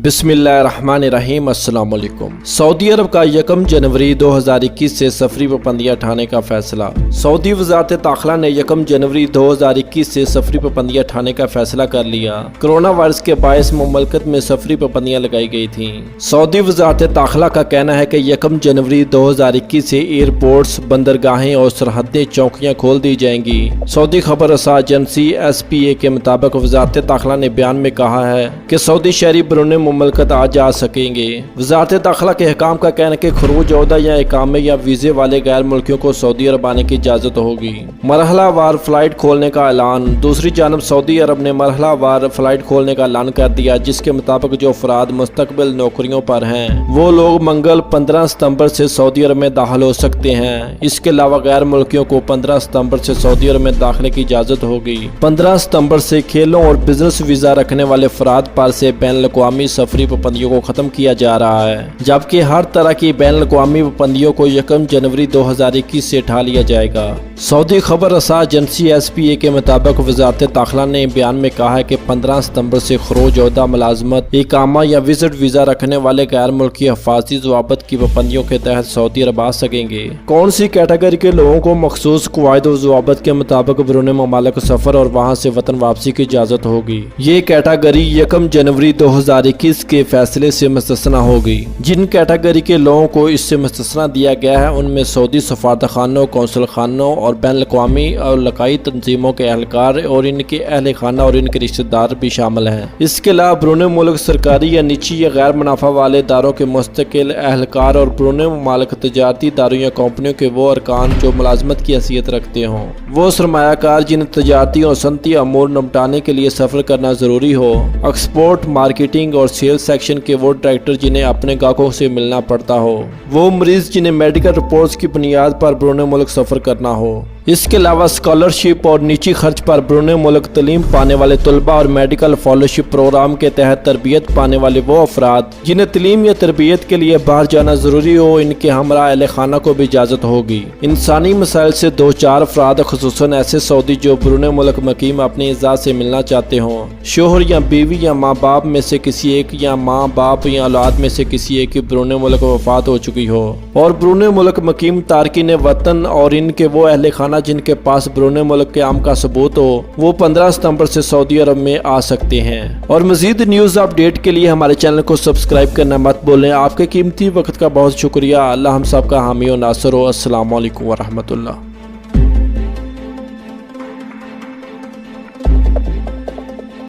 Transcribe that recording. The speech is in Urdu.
بسم اللہ الرحمن الرحیم۔ السلام علیکم۔ سعودی عرب کا 1 جنوری 2021 سے سفری پابندیاں اٹھانے کا فیصلہ۔ سعودی وزارت داخلہ نے 1 جنوری 2021 سے سفری پابندیاں اٹھانے کا فیصلہ کر لیا۔ کرونا وائرس کے باعث مملکت میں سفری پابندیاں لگائی گئی تھیں۔ سعودی وزارت داخلہ کا کہنا ہے کہ 1 جنوری 2021 سے ایئرپورٹس، بندرگاہیں اور سرحدیں چوکیاں کھول دی جائیں گی۔ سعودی خبر رساں ایجنسی SPA کے مطابق وزارت داخلہ نے بیان میں کہا ہے کہ سعودی شہری بیرون مملکت آ جا سکیں گے۔ وزارت داخلہ کے حکام کا کہنا ہے کہ خروج عہدہ یا اقامے یا ویزے والے غیر ملکیوں کو سعودی عرب آنے کی اجازت ہوگی۔ مرحلہ وار فلائٹ کھولنے کا اعلان۔ دوسری جانب سعودی عرب نے مرحلہ وار فلائٹ کھولنے کا اعلان کر دیا، جس کے مطابق جو افراد مستقبل نوکریوں پر ہیں وہ لوگ منگل 15 ستمبر سے سعودی عرب میں داخل ہو سکتے ہیں۔ اس کے علاوہ غیر ملکیوں کو 15 ستمبر سے سعودی عرب میں داخلے کی اجازت ہوگی۔ 15 ستمبر سے کھیلوں اور بزنس ویزا رکھنے والے افراد پر سے بین الاقوامی سفری پابندیوں کو ختم کیا جا رہا ہے، جبکہ ہر طرح کی بین الاقوامی پابندیوں کو 1 جنوری 2021 سے اٹھا لیا جائے گا۔ سعودی خبر رساں ایجنسی SPA کے مطابق وزارت داخلہ نے بیان میں کہا ہے کہ 15 ستمبر سے خروج عہدہ، ملازمت، اقامہ یا وزٹ ویزا رکھنے والے غیر ملکی حفاظتی ضوابط کی پابندیوں کے تحت سعودی عرب آ سکیں گے۔ کون سی کیٹیگری کے لوگوں کو مخصوص قواعد و ضوابط کے مطابق بیرون ممالک سفر اور وہاں سے وطن واپسی کی اجازت ہوگی؟ یہ کیٹیگری 1 جنوری 2021 کے فیصلے سے مستثنی ہوگی۔ جن کیٹیگری کے لوگوں کو اس سے مستثنی دیا گیا ہے ان میں سعودی سفارتخانوں، قونصل خانوں اور بین الاقوامی اور علاقائی تنظیموں کے اہلکار اور ان کے اہل خانہ اور ان کے رشتہ دار بھی شامل ہیں۔ اس کے علاوہ بیرون ملک سرکاری یا نجی یا غیر منافع والے اداروں کے مستقل اہلکار اور بیرون ممالک تجارتی اداروں یا کمپنیوں کے وہ ارکان جو ملازمت کی حیثیت رکھتے ہوں۔ وہ سرمایہ کار جنہیں تجارتی اور صنعتی امور نمٹانے کے لیے سفر کرنا ضروری ہو۔ ایکسپورٹ، مارکیٹنگ اور سیلز سیکشن کے وہ ڈائریکٹر جنہیں اپنے گاہکوں سے ملنا پڑتا ہو۔ وہ مریض جنہیں میڈیکل رپورٹس کی بنیاد پر بیرون ملک سفر کرنا ہو۔ اس کے علاوہ اسکالرشپ اور نجی خرچ پر بیرون ملک تعلیم پانے والے طلبہ اور میڈیکل فیلوشپ پروگرام کے تحت تربیت پانے والے وہ افراد جنہیں تعلیم یا تربیت کے لیے باہر جانا ضروری ہو، ان کے ہمراہ اہل خانہ کو بھی اجازت ہوگی۔ انسانی مسائل سے دوچار افراد، خصوصاً ایسے سعودی جو بیرون ملک مقیم اپنی اعزاز سے ملنا چاہتے ہوں، شوہر یا بیوی یا ماں باپ میں سے کسی ایک یا ماں باپ یا اولاد میں سے کسی ایک کی بیرون ملک وفات ہو چکی ہو، اور بیرون ملک مقیم تارکین وطن اور ان کے وہ اہل خانہ جن کے پاس بیرون ملک قیام کا ثبوت ہو، وہ 15 ستمبر سے سعودی عرب میں آ سکتے ہیں۔ اور مزید نیوز اپ ڈیٹ کے لیے ہمارے چینل کو سبسکرائب کرنا مت بھولیں۔ آپ کے قیمتی وقت کا بہت شکریہ۔ اللہ ہم سب کا حامی و ناصر ہو۔ السلام علیکم ورحمۃ اللہ۔